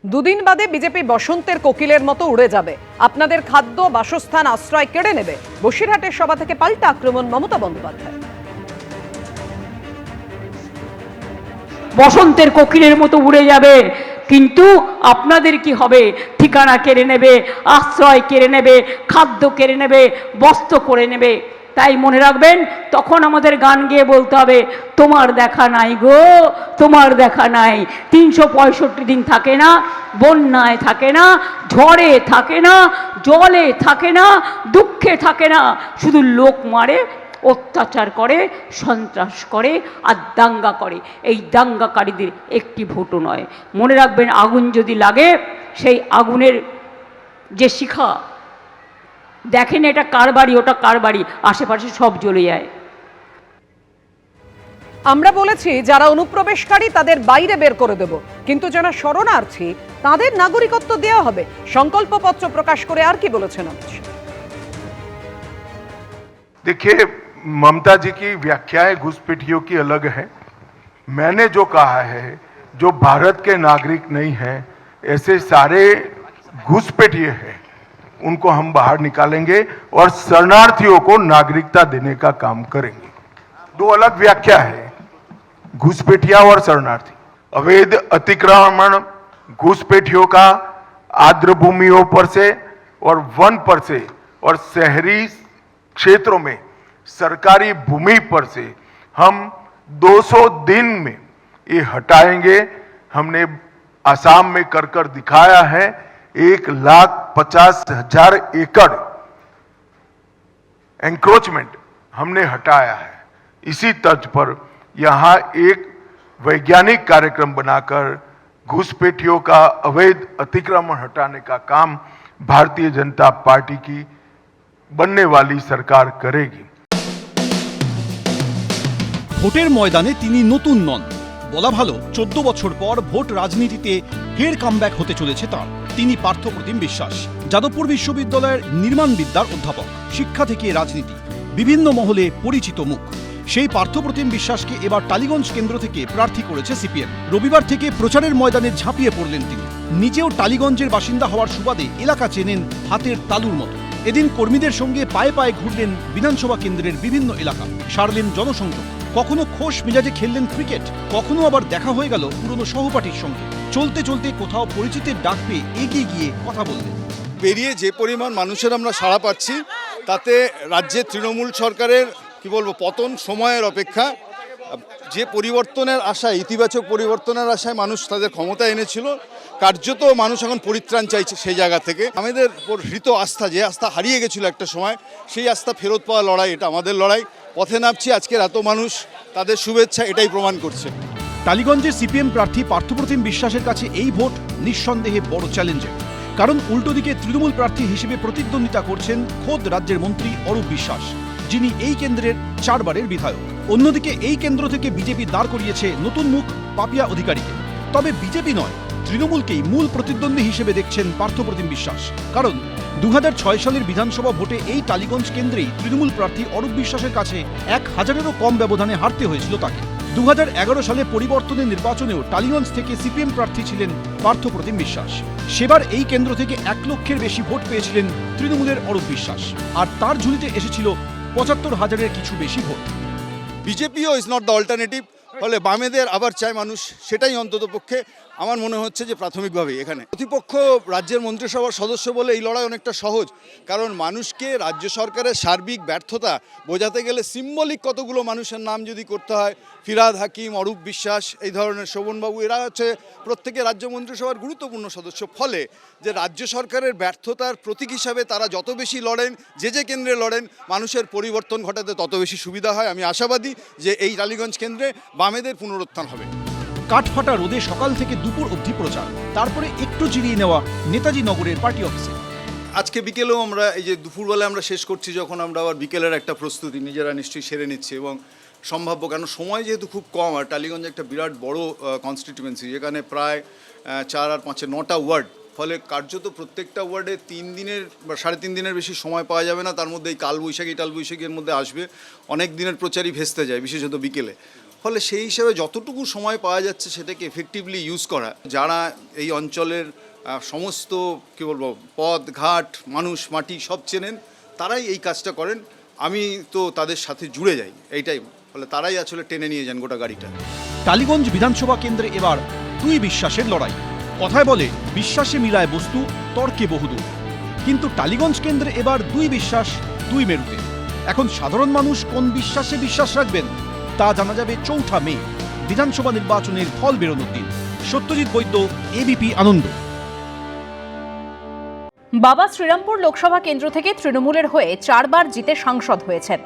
দুদিন বাদে বিজেপি বসন্তের কোকিলের মতো উড়ে যাবে, আপনাদের খাদ্য বাসস্থান আশ্রয় কেড়ে নেবে। বসিরহাটের সভা থেকে পাল্টা আক্রমণ মমতা বন্দ্যোপাধ্যায়। বসন্তের কোকিলের মতো উড়ে যাবে, কিন্তু আপনাদের কি হবে? ঠিকানা কেড়ে নেবে, আশ্রয় কেড়ে নেবে, খাদ্য কেড়ে নেবে, বস্ত্র করে নেবে। তাই মনে রাখবেন, তখন আমাদের গান গেয়ে বলতে হবে, তোমার দেখা নাই গো, তোমার দেখা নাই। 365 দিন থাকে না, বন্যায় থাকে না, ঝড়ে থাকে না, জলে থাকে না, দুঃখে থাকে না, শুধু লোক মারে, অত্যাচার করে, সন্ত্রাস করে আর দাঙ্গা করে। এই দাঙ্গাকারীদের একটি ভোটও নয়। মনে রাখবেন, আগুন যদি লাগে, সেই আগুনের যে শিখা, দেখেন এটা কার বাড়ি, ওটা কার বাড়ি, আশেপাশে সব জ্বলে যায়। আমরা বলেছি যারা অনুপ্রবেশকারী তাদের বাইরে বের করে দেব, কিন্তু যারা শরণার্থী তাদের নাগরিকত্ব দেওয়া হবে। সংকল্পপত্র প্রকাশ করে আর কি বলেছেন অমিত শাহ? देखिए, ममता जी की व्याख्याएं घुसपैठियों की अलग है। मैंने जो कहा है, जो भारत के नागरिक नहीं हैं, ऐसे सारे घुसपैठिए हैं, उनको हम बाहर निकालेंगे और शरणार्थियों को नागरिकता देने का काम करेंगे। दो अलग व्याख्या है, घुसपैठिया और शरणार्थी। अवैध अतिक्रमण घुसपैठियों का आर्द्र भूमियों पर से और वन पर से और शहरी क्षेत्रों में सरकारी भूमि पर से हम 200 दिन में ये हटाएंगे। हमने आसाम में कर कर दिखाया है। 1,50,000 एकड़ एंक्रोचमेंट हमने हटाया है। इसी तर्ज पर यहाँ एक वैज्ञानिक कार्यक्रम बनाकर घुसपैठियों का अवैध अतिक्रमण हटाने का काम भारतीय जनता पार्टी की बनने वाली सरकार करेगी। ভোটের ময়দানে তিনি নতুন নন, বলা ভালো 14 বছর পর ভোট রাজনীতিতে ফের কামব্যাক হতে চলেছে তাঁর। তিনি পার্থপ্রতিম বিশ্বাস, যাদবপুর বিশ্ববিদ্যালয়ের নির্মাণ বিদ্যার অধ্যাপক, শিক্ষা থেকে রাজনীতি, বিভিন্ন মহলে পরিচিত মুখ। সেই পার্থপ্রতিম বিশ্বাসকে এবার টালিগঞ্জ কেন্দ্র থেকে প্রার্থী করেছে সিপিএম। রবিবার থেকে প্রচারের ময়দানে ঝাঁপিয়ে পড়লেন তিনি। নিজেও টালিগঞ্জের বাসিন্দা হওয়ার সুবাদে এলাকা চেনেন হাতের তালুর মতো। এদিন কর্মীদের সঙ্গে পায়ে পায়ে ঘুরলেন বিধানসভা কেন্দ্রের বিভিন্ন এলাকা, সারলেন জনসংযোগ। কখনো খোশ মেজাজে খেললেন ক্রিকেট, কখনো আবার দেখা হয়ে গেল পুরনো সহপাঠীর সঙ্গে। চলতে চলতে কোথাও পরিচিতের ডাক পেয়ে এগিয়ে গিয়ে কথা বললেন। বেরিয়ে যে পরিমাণ মানুষের আমরা সাড়া পাচ্ছি, তাতে রাজ্যে তৃণমূল সরকারের কি বলবো পতন সময়ের অপেক্ষা। যে পরিবর্তনের আশায়, ইতিবাচক পরিবর্তনের আশায় মানুষ তাদের ক্ষমতা এনেছিল, কার্যত মানুষ এখন পরিত্রাণ চাইছে সেই জায়গা থেকে। আমাদের উপর হৃত আস্থা, যে আস্থা হারিয়ে গেছিল একটা সময়, সেই আস্থা ফেরত পাওয়া লড়াই, এটা আমাদের লড়াই। পথে নামছি, আজকের এত মানুষ, তাদের শুভেচ্ছা এটাই প্রমাণ করছে। টালিগঞ্জের সিপিএম প্রার্থী পার্থপ্রতিম বিশ্বাসের কাছে এই ভোট নিঃসন্দেহে বড় চ্যালেঞ্জের, কারণ উল্টো দিকে তৃণমূল প্রার্থী হিসেবে প্রতিদ্বন্দ্বিতা করছেন খোদ রাজ্যের মন্ত্রী অরূপ বিশ্বাস, যিনি এই কেন্দ্রের 4 বারের বিধায়ক। অন্যদিকে এই কেন্দ্র থেকে বিজেপি দাঁড় করিয়েছে নতুন মুখ পাপিয়া অধিকারীকে। তবে বিজেপি নয়, তৃণমূলকেই মূল প্রতিদ্বন্দ্বী হিসেবে দেখছেন পার্থপ্রতিম বিশ্বাস, কারণ 2006 সালের বিধানসভা ভোটে এই টালিগঞ্জ কেন্দ্রেই তৃণমূল প্রার্থী অরূপ বিশ্বাসের কাছে 1000-এরও কম ব্যবধানে হারতে হয়েছিল তাকে। 2011 সালে পরিবর্তনের নির্বাচনেও টালিগঞ্জ থেকে সিপিএম প্রার্থী ছিলেন পার্থপ্রতিম বিশ্বাস। সেবার এই কেন্দ্র থেকে 1 লক্ষের বেশি ভোট পেয়েছিলেন তৃণমূলের অরূপ বিশ্বাস, আর তার ঝুলিতে এসেছিল 75,000-এর কিছু বেশি ভোট। বিজেপিও ইজ নট দ্য অল্টারনেটিভ, ফলে বামেদের আবার চায় মানুষ, সেটাই অন্তত পক্ষে আমার মনে হচ্ছে যে প্রাথমিকভাবেই এখানে প্রতিপক্ষ রাজ্যের মন্ত্রিসভার সদস্য বলে এই লড়াই অনেকটা সহজ, কারণ মানুষকে রাজ্য সরকারের সার্বিক ব্যর্থতা বোঝাতে গেলে সিম্বলিক কতগুলো মানুষের নাম যদি করতে হয়, ফিরহাদ হাকিম, অরূপ বিশ্বাস, এই ধরনের শোভনবাবু, এরা হচ্ছে প্রত্যেকে রাজ্য মন্ত্রিসভার গুরুত্বপূর্ণ সদস্য। ফলে যে রাজ্য সরকারের ব্যর্থতার প্রতীক হিসাবে তারা যত বেশি লড়েন, যে কেন্দ্রে লড়েন, মানুষের পরিবর্তন ঘটাতে তত বেশি সুবিধা হয়। আমি আশাবাদী যে এই টালিগঞ্জ কেন্দ্রে বামেদের পুনরুত্থান হবে। কাঠফাটা রোদে সকাল থেকে দুপুর অবধি প্রচার, তারপরে একটু জিরিয়ে নেওয়া নেতাজি নগরের পার্টি অফিসে। আজকে বিকেলেও আমরা এই যে দুপুরবেলা আমরা শেষ করছি, যখন আমরা আবার বিকেলের একটা প্রস্তুতি নিজেরা নিশ্চয়ই সেরে নিচ্ছি, এবং সম্ভাব্য, কারণ সময় যেহেতু খুব কম, আর টালিগঞ্জ একটা বিরাট বড় কনস্টিটিউয়েন্সি, যেখানে প্রায় 4 আর 5 9টা ওয়ার্ড, ফলে কার্যত প্রত্যেকটা ওয়ার্ডে 3 দিনের বা 3.5 দিনের বেশি সময় পাওয়া যাবে না। তার মধ্যে এই টালবৈশাখীর মধ্যে আসবে, অনেক দিনের প্রচারই ভেস্তে যায়, বিশেষত বিকেলে। ফলে সেই হিসেবে যতটুকু সময় পাওয়া যাচ্ছে সেটাকে এফেক্টিভলি ইউজ করা। যারা এই অঞ্চলের সমস্ত কী বলবো পথ ঘাট মানুষ মাটি সব চেনেন, তারাই এই কাজটা করেন। আমি তো তাদের সাথে জুড়ে যাই, এইটাই। ফলে তারাই আসলে টেনে নিয়ে যান গোটা গাড়িটা। টালিগঞ্জ বিধানসভা কেন্দ্রে এবার দুই বিশ্বাসের লড়াই। কথায় বলে বিশ্বাসে মিলায় বস্তু, তর্কে বহুদূর। কিন্তু টালিগঞ্জ কেন্দ্রে এবার দুই বিশ্বাস, দুই মেরুতে। এখন সাধারণ মানুষ কোন বিশ্বাসে বিশ্বাস রাখবেন তা জানা যাবে 4 মে, বিধানসভা নির্বাচনের ফল বেরোনোর দিন। সত্যজিৎ বৈদ্য, এবিপি আনন্দ। বাবা শ্রীরামপুর লোকসভা কেন্দ্র থেকে তৃণমূলের হয়ে 4 বার জিতে সাংসদ হয়েছেন।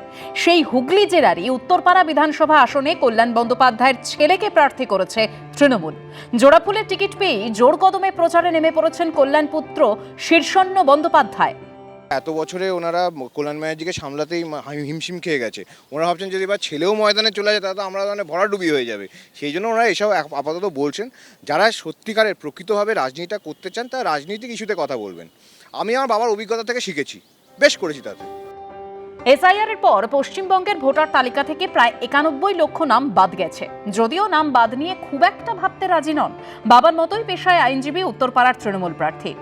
সেই হুগলি জেলারই উত্তরপাড়া বিধানসভা আসনে কল্যাণ বন্দ্যোপাধ্যায়ের ছেলেকে প্রার্থী করেছে তৃণমূল। জোড়াফুলের টিকিট পেয়েই জোর কদমে প্রচারে নেমে পড়েছেন কল্যাণ পুত্র শীর্ষণ্য বন্দ্যোপাধ্যায়। এত বছরে ওনারা কল্যাণ ব্যানার্জিকে সামলাতেই হিমশিম খেয়ে গেছে। ওনারা ভাবছেন যদি এবার ছেলেও ময়দানে চলে যায় তাহলে আমরা মানে ভরাডুবি হয়ে যাবে। সেই জন্য ওনারা এসব আপাতত বলছেন। যারা সত্যিকারের প্রকৃতভাবে রাজনীতিটা করতে চান তারা রাজনৈতিক ইস্যুতে কথা বলবেন। আমি আমার বাবার অভিজ্ঞতা থেকে শিখেছি, বেশ করেছি তাতে। এসআইআর এর পর পশ্চিমবঙ্গের ভোটার তালিকা থেকে প্রায় 91 লক্ষ নাম বাদ গেছে। যদিও নাম বাদ নিয়ে খুব একটা ভাবতে রাজি নন বাবার মতোই পেশায় আইনজীবী উত্তরপাড়ার তৃণমূল প্রার্থী।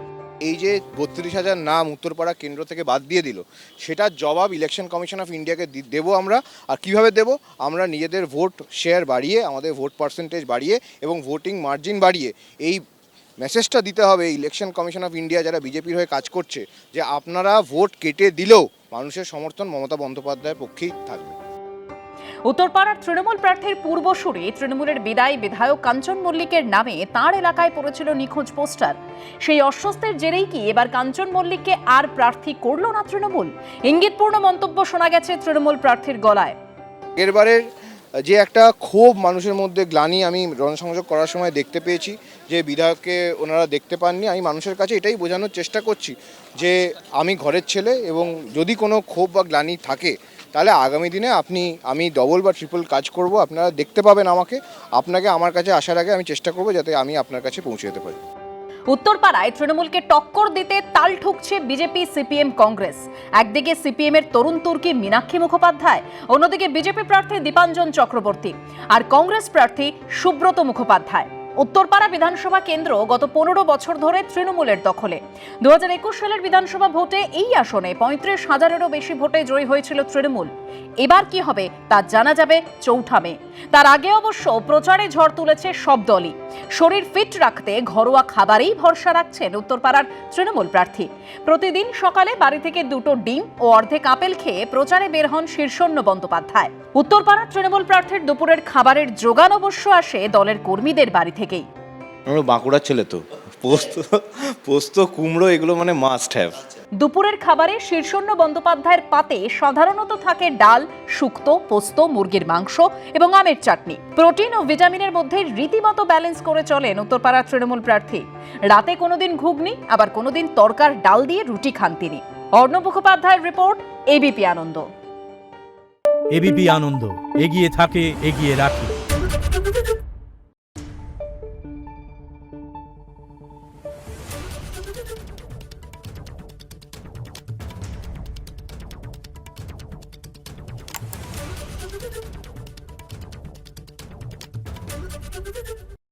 এই যে 32,000 নাম উত্তরপাড়া কেন্দ্র থেকে বাদ দিয়ে দিল, সেটার জবাব ইলেকশন কমিশন অফ ইন্ডিয়াকে দেবো আমরা। আর কিভাবে দেব? আমরা নিজেদের ভোট শেয়ার বাড়িয়ে, আমাদের ভোট পার্সেন্টেজ বাড়িয়ে এবং ভোটিং মার্জিন বাড়িয়ে এই মেসেজটা দিতে হবে ইলেকশন কমিশন অফ ইন্ডিয়া যারা বিজেপির হয়ে কাজ করছে, যে আপনারা ভোট কেটে দিলেও মানুষের সমর্থন মমতা বন্দ্যোপাধ্যায়ের পক্ষেই থাকবে। উত্তরপাড়ার তৃণমূল প্রার্থীর পূর্বসূরি তৃণমূলের বিদায়ী বিধায়ক কাঞ্চন মল্লিকের নামে তাঁর এলাকায় পড়েছিল নিখোঁজ পোস্টার। সেই অস্বস্তির জেরেই কি এবার কাঞ্চন মল্লিককে আর প্রার্থী করল না তৃণমূল? ইঙ্গিতপূর্ণ মন্তব্য শোনা গেছে তৃণমূল প্রার্থীর গলায়। এবারের যে একটা ক্ষোভ মানুষের মধ্যে, গ্লানি আমি জনসংযোগ করার সময় দেখতে পেয়েছি যে বিধায়ককে ওনারা দেখতে পাননি। আমি মানুষের কাছে এটাই বোঝানোর চেষ্টা করছি যে আমি ঘরের ছেলে এবং যদি কোনো ক্ষোভ বা গ্লানি থাকে তাহলে আগামী দিনে আমি ডবল বা ট্রিপল কাজ করব। আপনারা দেখতে পাবেন আমাকে। আপনাকে আমার কাছে আসার আগে আমি চেষ্টা করব যাতে আমি আপনার কাছে পৌঁছে যেতে পারি। উত্তরপাড়ায় তৃণমূলকে টক্কর দিতে তাল ঠুকছে বিজেপি, সিপিএম, কংগ্রেস। একদিকে সিপিএম এর তরুণ তুর্কি মীনাক্ষী মুখোপাধ্যায়, অন্যদিকে বিজেপি প্রার্থী দীপাঞ্জন চক্রবর্তী আর কংগ্রেস প্রার্থী সুব্রত মুখোপাধ্যায়। উত্তরপাড়া বিধানসভা কেন্দ্র গত 15 বছর ধরে তৃণমূলের দখলে। 2021 সালের বিধানসভা ভোটে এই আসনে 35,000-এরও বেশি ভোটে জয়ী হয়েছিল তৃণমূল। এবার কি হবে তা জানা যাবে 4 মে। তার আগে অবশ্য প্রচারে ঝড় তুলেছে সব দলই। শরীর ফিট রাখতে ঘরোয়া খাবারেই ভরসা রাখছেন উত্তরপাড়ার তৃণমূল প্রার্থী। প্রতিদিন সকালে বাড়ি থেকে 2টো ডিম ও অর্ধেক আপেল খেয়ে প্রচারে বের হন শীর্ষণ্য বন্দ্যোপাধ্যায়। উত্তরপাড়ার তৃণমূল প্রার্থীর দুপুরের খাবারের জোগান অবশ্য আসে দলের কর্মীদের বাড়ি থেকেই। বাঁকুড়ার ছেলে তো পোস্ত কুমড়ো এগুলো মানে মাস্ট হ্যাভ। দুপুরের খাবারে শীর্ষণ্য বন্দ্যোপাধ্যায়ের পাতে সাধারণত থাকে ডাল, শুক্তো, পোস্ত, মুরগির মাংস এবং আমের চাটনি। প্রোটিন ও ভিটামিনের মধ্যে রীতিমতো ব্যালেন্স করে চলেন উত্তরপাড়ার তৃণমূল প্রার্থী। রাতে কোনোদিন ঘুগনি, আবার কোনোদিন তরকার ডাল দিয়ে রুটি খান তিনি। অর্ণব মুখোপাধ্যায়ের রিপোর্ট, এবিপি আনন্দ। এবিপি আনন্দ, এগিয়ে থাকে, এগিয়ে রাখে।